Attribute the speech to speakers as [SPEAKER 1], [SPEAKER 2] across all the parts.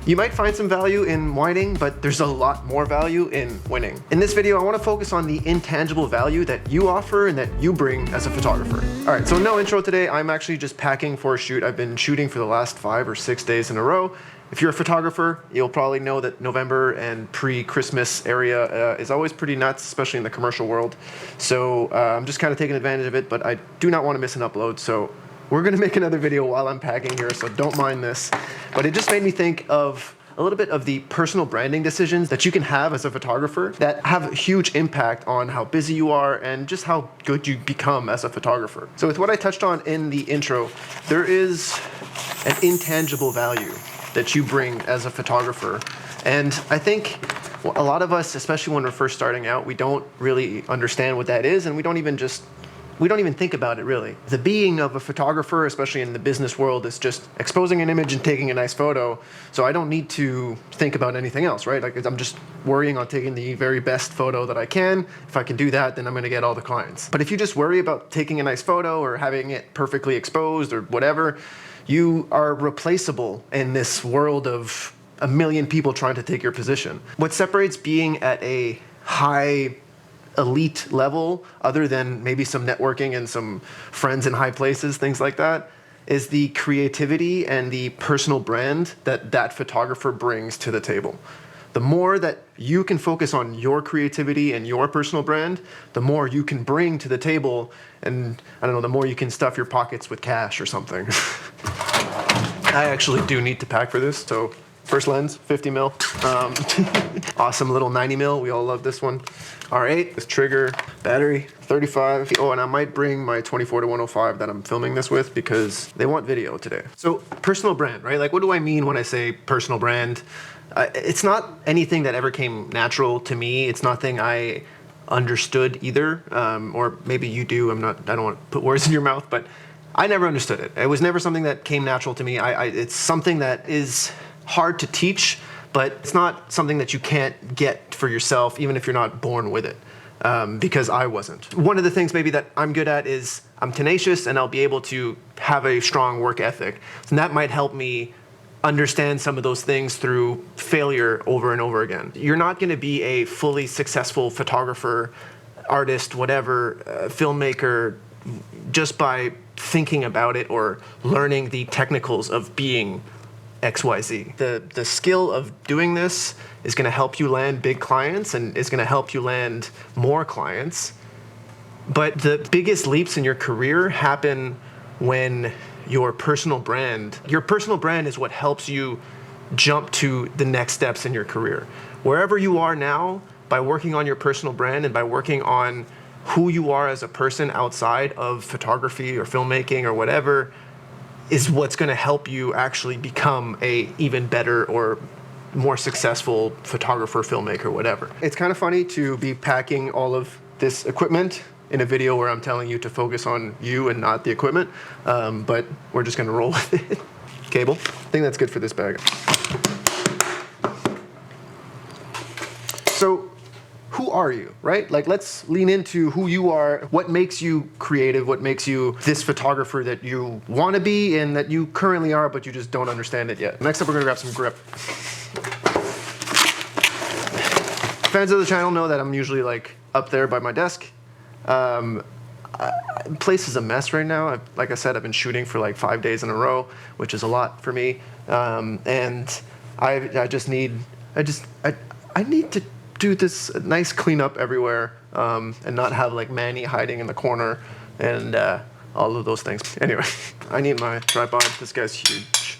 [SPEAKER 1] You might find some value in whining, but there's a lot more value in winning. In this video, I want to focus on the intangible value that you offer and that you bring as a photographer. All right, so no intro today. I'm actually just packing for a shoot. I've been shooting for the last 5 or 6 days in a row. If you're a photographer, you'll probably know that November and pre-Christmas area is always pretty nuts, especially in the commercial world. So I'm just kind of taking advantage of it, but I do not want to miss an upload. So we're gonna make another video while I'm packing here, so don't mind this. But it just made me think of a little bit of the personal branding decisions that you can have as a photographer that have a huge impact on how busy you are and just how good you become as a photographer. So with what I touched on in the intro, there is an intangible value that you bring as a photographer. And I think a lot of us, especially when we're first starting out, we don't really understand what that is, and we don't even think about it really. The being of a photographer, especially in the business world, is just exposing an image and taking a nice photo. So I don't need to think about anything else, right? Like I'm just worrying on taking the very best photo that I can. If I can do that, then I'm gonna get all the clients. But if you just worry about taking a nice photo or having it perfectly exposed or whatever, you are replaceable in this world of a million people trying to take your position. What separates being at a high elite level, other than maybe some networking and some friends in high places, things like that, is the creativity and the personal brand that that photographer brings to the table. The more that you can focus on your creativity and your personal brand, the more you can bring to the table, and I don't know, the more you can stuff your pockets with cash or something. I actually do need to pack for this, so first lens, 50 mil. Awesome little 90 mil. We all love this one. R8, this trigger, battery, 35. Oh, and I might bring my 24-105 that I'm filming this with because they want video today. So personal brand, right? Like what do I mean when I say personal brand? It's not anything that ever came natural to me. It's nothing I understood either. Or maybe you do. I don't want to put words in your mouth, but I never understood it. It was never something that came natural to me. It's something that is hard to teach, but it's not something that you can't get for yourself, even if you're not born with it, because I wasn't. One of the things maybe that I'm good at is I'm tenacious and I'll be able to have a strong work ethic. And that might help me understand some of those things through failure over and over again. You're not gonna be a fully successful photographer, artist, whatever, filmmaker, just by thinking about it or learning the technicals of being XYZ. The skill of doing this is gonna help you land big clients and is gonna help you land more clients. But the biggest leaps in your career happen when your personal brand is what helps you jump to the next steps in your career. Wherever you are now, by working on your personal brand and by working on who you are as a person outside of photography or filmmaking or whatever, is what's going to help you actually become a even better or more successful photographer, filmmaker, whatever. It's kind of funny to be packing all of this equipment in a video where I'm telling you to focus on you and not the equipment, but we're just going to roll with it. Cable. I think that's good for this bag. So who are you, right? Like let's lean into who you are, what makes you creative, what makes you this photographer that you want to be and that you currently are, but you just don't understand it yet. Next up, we're gonna grab some grip. Fans of the channel know that I'm usually like up there by my desk. Place is a mess right now. Like I said, I've been shooting for like 5 days in a row, which is a lot for me. And I need to do this nice cleanup everywhere and not have like Manny hiding in the corner and all of those things. Anyway, I need my tripod. This guy's huge.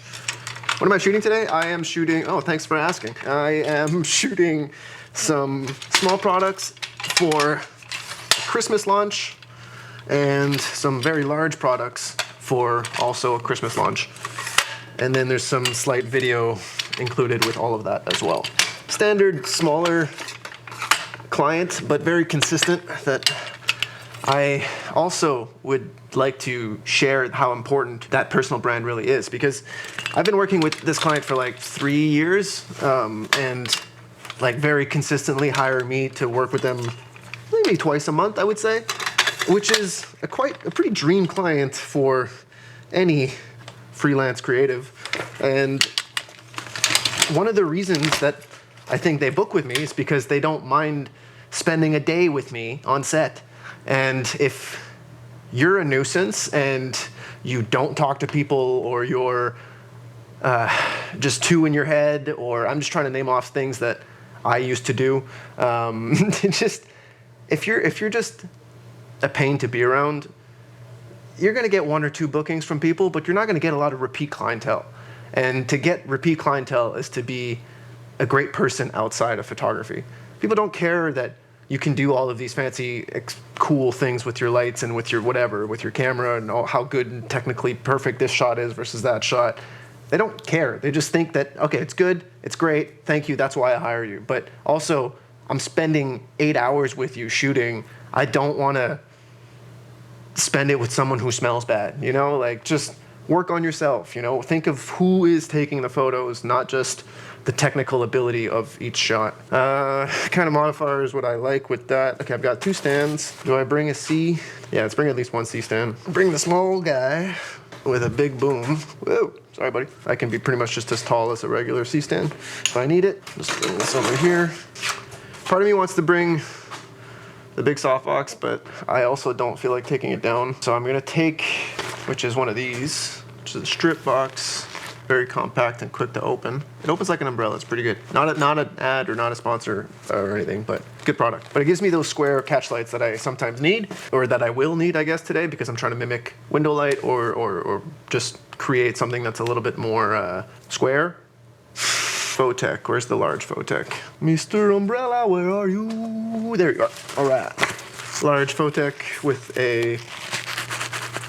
[SPEAKER 1] What am I shooting today? I am shooting, oh, thanks for asking. I am shooting some small products for Christmas launch and some very large products for also a Christmas launch. And then there's some slight video included with all of that as well. Standard, smaller client, but very consistent, that I also would like to share how important that personal brand really is, because I've been working with this client for like 3 years and like very consistently hire me to work with them maybe twice a month, I would say, which is a pretty dream client for any freelance creative. And one of the reasons that I think they book with me is because they don't mind spending a day with me on set. And if you're a nuisance and you don't talk to people, or you're just too in your head, or I'm just trying to name off things that I used to do. Just if you're just a pain to be around, you're going to get 1 or 2 bookings from people, but you're not going to get a lot of repeat clientele. And to get repeat clientele is to be a great person outside of photography. People don't care that you can do all of these fancy, cool things with your lights and with your whatever, with your camera, and how good and technically perfect this shot is versus that shot. They don't care. They just think that, okay, it's good, it's great, thank you, that's why I hire you. But also, I'm spending 8 hours with you shooting. I don't want to spend it with someone who smells bad, you know? Like, just work on yourself, you know? Think of who is taking the photos, not just the technical ability of each shot. Kind of modifiers, what I like with that. Okay, I've got 2 stands. Do I bring a C? Yeah, let's bring at least 1 C stand. Bring the small guy with a big boom. Whoa, sorry buddy. I can be pretty much just as tall as a regular C stand if I need it. Just bring this over here. Part of me wants to bring the big softbox, but I also don't feel like taking it down. So I'm gonna take, which is one of these, which is a strip box. Very compact and quick to open. It opens like an umbrella. It's pretty good. Not an ad or not a sponsor or anything, but good product. But it gives me those square catch lights that I sometimes need, or that I will need, I guess, today, because I'm trying to mimic window light or just create something that's a little bit more square. Photech. Where's the large Photech? Mr. Umbrella, where are you? There you are. All right. Large Photech with a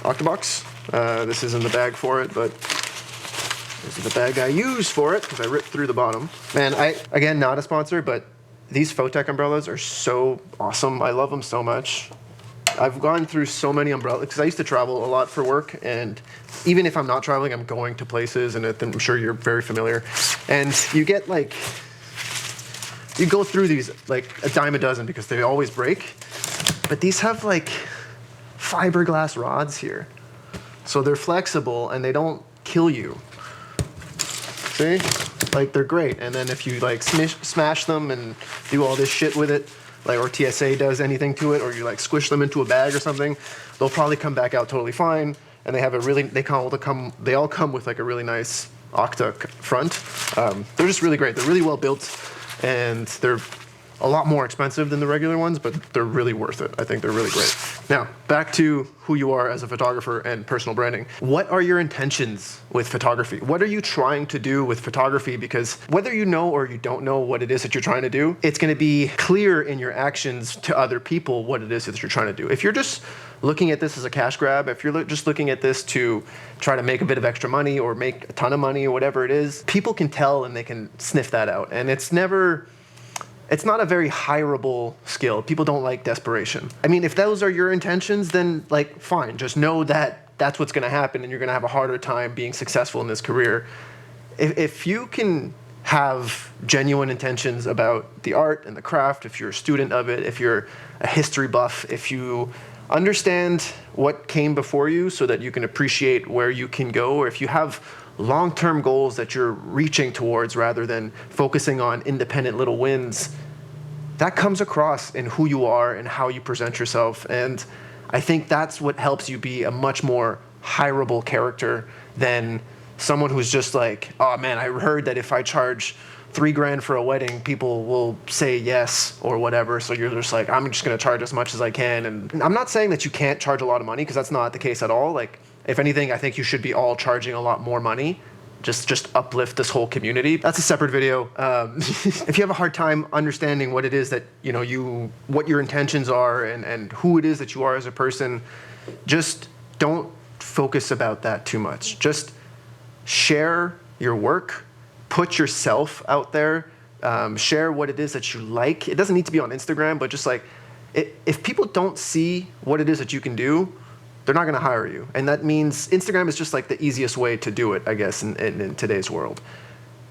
[SPEAKER 1] octabox. This is in the bag for it, but this is the bag I use for it because I ripped through the bottom. Man, again, not a sponsor, but these Photech umbrellas are so awesome. I love them so much. I've gone through so many umbrellas because I used to travel a lot for work, and even if I'm not traveling, I'm going to places, and I'm sure you're very familiar. And you get like, you go through these like a dime a dozen because they always break, but these have like fiberglass rods here. So they're flexible and they don't kill you. See? Like, they're great. And then if you like smash them and do all this shit with it, like, or TSA does anything to it, or you like squish them into a bag or something, they'll probably come back out totally fine. And they have a really, they all come with like a really nice octa front. They're just really great. They're really well built, and they're a lot more expensive than the regular ones, but they're really worth it. I think they're really great. Now, back to who you are as a photographer and personal branding. What are your intentions with photography? What are you trying to do with photography? Because whether you know or you don't know what it is that you're trying to do, it's gonna be clear in your actions to other people what it is that you're trying to do. If you're just looking at this as a cash grab, if you're just looking at this to try to make a bit of extra money or make a ton of money or whatever it is, people can tell and they can sniff that out. And it's not a very hireable skill. People don't like desperation. I mean, if those are your intentions, then like, fine, just know that that's what's gonna happen and you're gonna have a harder time being successful in this career. If you can have genuine intentions about the art and the craft, if you're a student of it, if you're a history buff, if you understand what came before you so that you can appreciate where you can go, or if you have long-term goals that you're reaching towards rather than focusing on independent little wins, that comes across in who you are and how you present yourself. And I think that's what helps you be a much more hireable character than someone who's just like, oh man, I heard that if I charge $3,000 for a wedding, people will say yes or whatever. So you're just like, I'm just gonna charge as much as I can. And I'm not saying that you can't charge a lot of money, because that's not the case at all. Like, if anything, I think you should be all charging a lot more money. Just uplift this whole community. That's a separate video. If you have a hard time understanding what it is that, you know, what your intentions are and who it is that you are as a person, just don't focus about that too much. Just share your work, put yourself out there, share what it is that you like. It doesn't need to be on Instagram, but just like, if people don't see what it is that you can do, they're not gonna hire you. And that means Instagram is just like the easiest way to do it, I guess, in today's world.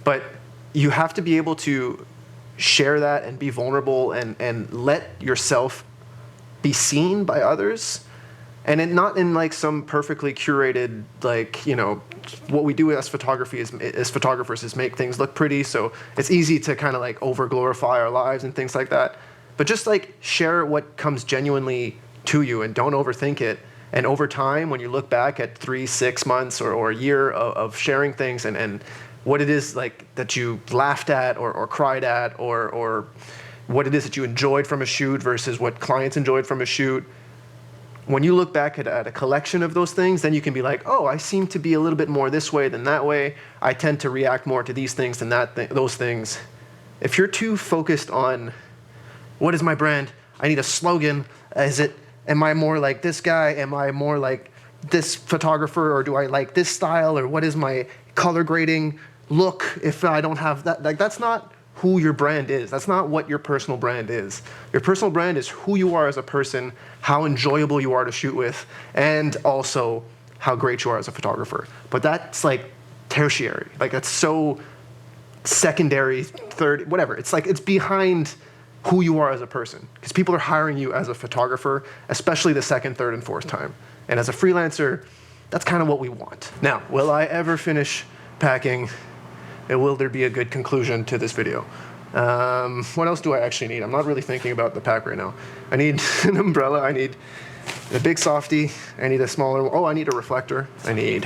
[SPEAKER 1] But you have to be able to share that and be vulnerable and let yourself be seen by others And not in like some perfectly curated, like, you know, what we do as photographers is make things look pretty, so it's easy to kind of like over glorify our lives and things like that. But just like share what comes genuinely to you and don't overthink it. And over time, when you look back at 3, 6 months or a year of sharing things and what it is like that you laughed at or cried at or what it is that you enjoyed from a shoot versus what clients enjoyed from a shoot, when you look back at a collection of those things, then you can be like, oh, I seem to be a little bit more this way than that way. I tend to react more to these things than those things. If you're too focused on what is my brand, I need a slogan. Am I more like this guy? Am I more like this photographer? Or do I like this style? Or what is my color grading look if I don't have that? Like, that's not who your brand is. That's not what your personal brand is. Your personal brand is who you are as a person, how enjoyable you are to shoot with, and also how great you are as a photographer. But that's like tertiary. Like, that's so secondary, third, whatever. It's like, it's behind who you are as a person, because people are hiring you as a photographer, especially the second, third, and fourth time. And as a freelancer, that's kind of what we want. Now, will I ever finish packing? And will there be a good conclusion to this video? What else do I actually need? I'm not really thinking about the pack right now. I need an umbrella. I need a big softie. I need a smaller, oh, I need a reflector. I need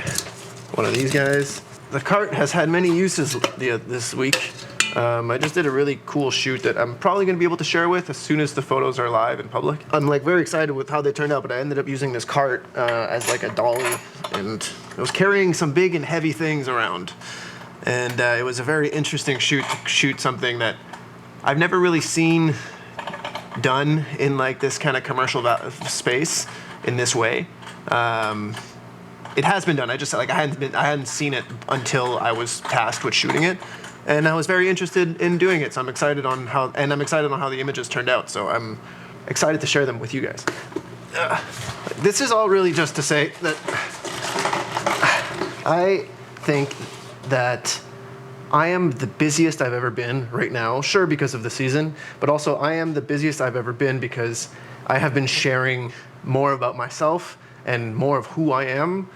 [SPEAKER 1] one of these guys. The cart has had many uses this week. I just did a really cool shoot that I'm probably going to be able to share with as soon as the photos are live in public. I'm like very excited with how they turned out, but I ended up using this cart as like a dolly, and I was carrying some big and heavy things around. And it was a very interesting shoot to shoot something that I've never really seen done in like this kind of commercial space in this way. It has been done. I hadn't seen it until I was tasked with shooting it, and I was very interested in doing it. So I'm excited on how the images turned out. So I'm excited to share them with you guys. This is all really just to say that I think that I am the busiest I've ever been right now, sure, because of the season, but also I am the busiest I've ever been because I have been sharing more about myself and more of who I am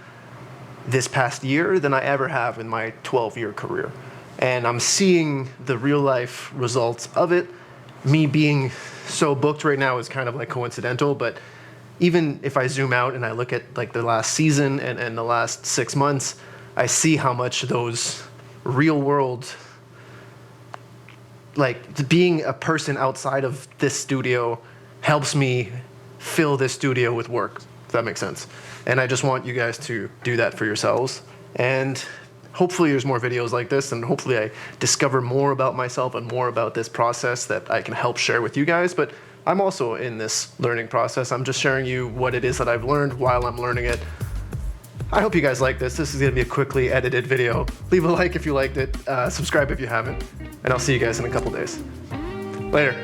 [SPEAKER 1] this past year than I ever have in my 12-year career. And I'm seeing the real life results of it. Me being so booked right now is kind of like coincidental, but even if I zoom out and I look at like the last season and the last 6 months, I see how much those real world, like being a person outside of this studio helps me fill this studio with work, if that makes sense. And I just want you guys to do that for yourselves. And hopefully there's more videos like this, and hopefully I discover more about myself and more about this process that I can help share with you guys. But I'm also in this learning process. I'm just sharing you what it is that I've learned while I'm learning it. I hope you guys like this. This is going to be a quickly edited video. Leave a like if you liked it. Subscribe if you haven't. And I'll see you guys in a couple days. Later.